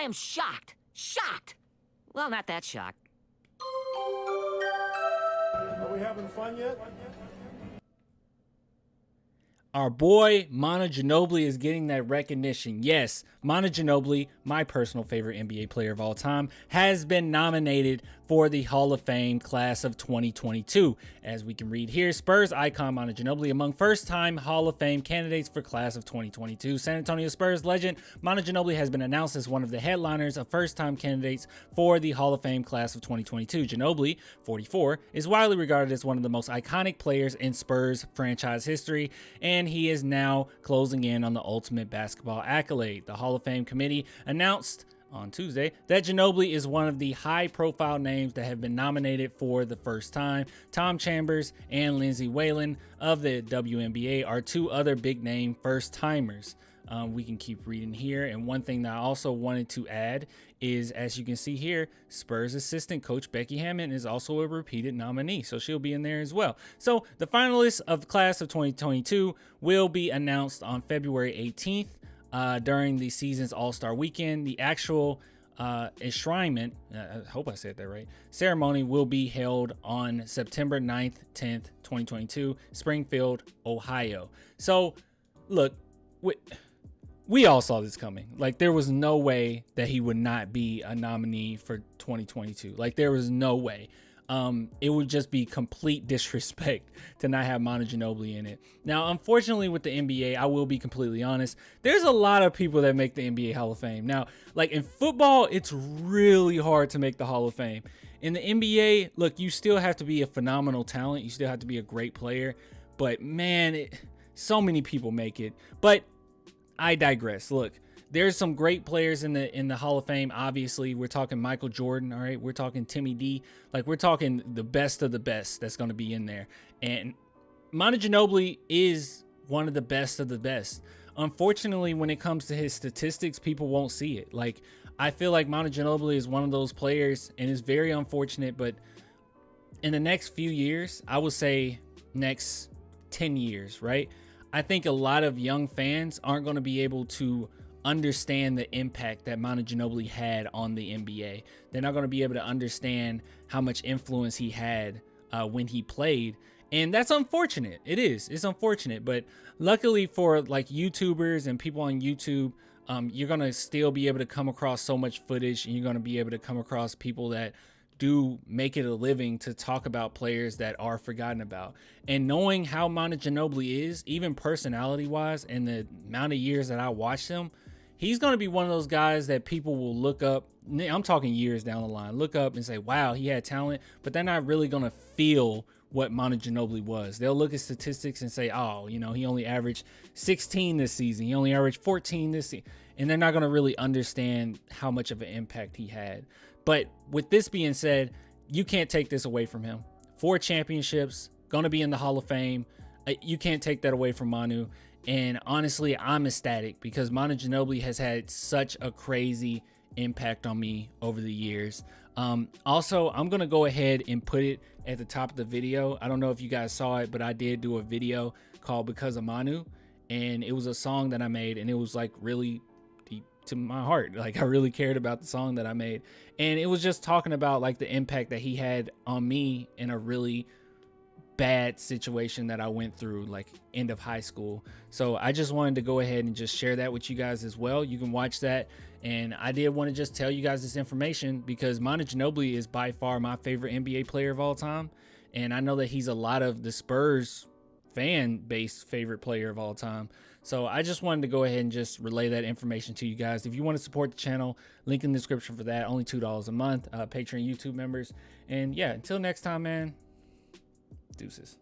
I am shocked. Shocked. Well, not that shocked. Are we having fun yet? Our boy Manu Ginobili is getting that recognition. Yes, Manu Ginobili, my personal favorite NBA player of all time, has been nominated for the Hall of Fame class of 2022. As we can read here, Spurs icon Manu Ginobili among first-time Hall of Fame candidates for class of 2022. San Antonio Spurs legend Manu Ginobili has been announced as one of the headliners of first-time candidates for the Hall of Fame class of 2022. Ginobili, 44, is widely regarded as one of the most iconic players in Spurs franchise history, and he is now closing in on the ultimate basketball accolade. The Hall of Fame committee announced on Tuesday that Ginobili is one of the high-profile names that have been nominated for the first time. Tom Chambers and Lindsey Whalen of the WNBA are two other big-name first-timers. We can keep reading here. And one thing that I also wanted to add is, as you can see here, Spurs assistant coach Becky Hammond is also a repeated nominee, so she'll be in there as well. So the finalists of the class of 2022 will be announced on February 18th during the season's All-Star Weekend. The actual enshrinement, I hope I said that right, ceremony will be held on September 9th, 10th, 2022, Springfield, Ohio. So look, we all saw this coming. Like, there was no way that he would not be a nominee for 2022. Like, there was no way. It would just be complete disrespect to not have Manu Ginobili in it. Now, unfortunately, with the NBA, I will be completely honest, there's a lot of people that make the NBA Hall of Fame. Now, like in football, it's really hard to make the Hall of Fame. In the NBA, look, you still have to be a phenomenal talent. You still have to be a great player. But man, so many people make it. But I digress. Look, there's some great players in the Hall of Fame. Obviously, we're talking Michael Jordan. All right, we're talking Timmy D. Like, we're talking the best of the best that's going to be in there. And Manu Ginobili is one of the best of the best. Unfortunately, when it comes to his statistics, people won't see it. Like, I feel like Manu Ginobili is one of those players, and it's very unfortunate. But in the next few years, I would say next 10 years, right? I think a lot of young fans aren't going to be able to understand the impact that Manu Ginobili had on the NBA. They're not going to be able to understand how much influence he had when he played. And that's unfortunate. It's unfortunate. But luckily for like YouTubers and people on YouTube, you're going to still be able to come across so much footage, and you're going to be able to come across people that do make it a living to talk about players that are forgotten about. And knowing how Manu Ginobili is, even personality wise, and the amount of years that I watched him, he's going to be one of those guys that people will look up. I'm talking years down the line, look up and say, wow, he had talent, but they're not really going to feel what Manu Ginobili was. They'll look at statistics and say, oh, you know, he only averaged 16 this season. He only averaged 14 this season. And they're not going to really understand how much of an impact he had. But with this being said, you can't take this away from him. 4 championships, going to be in the Hall of Fame. You can't take that away from Manu. And honestly, I'm ecstatic because Manu Ginobili has had such a crazy impact on me over the years. Also, I'm going to go ahead and put it at the top of the video. I don't know if you guys saw it, but I did do a video called Because of Manu. And it was a song that I made, and it was like really deep to my heart. Like, I really cared about the song that I made. And it was just talking about like the impact that he had on me in a really bad situation that I went through, like end of high school. So I just wanted to go ahead and just share that with you guys as well. You can watch that. And I did want to just tell you guys this information because Manu Ginobili is by far my favorite NBA player of all time. And I know that he's a lot of the Spurs fan base favorite player of all time. So I just wanted to go ahead and just relay that information to you guys. If you want to support the channel, link in the description for that. Only $2 a month, Patreon, YouTube members. And yeah, until next time, man. Deuces.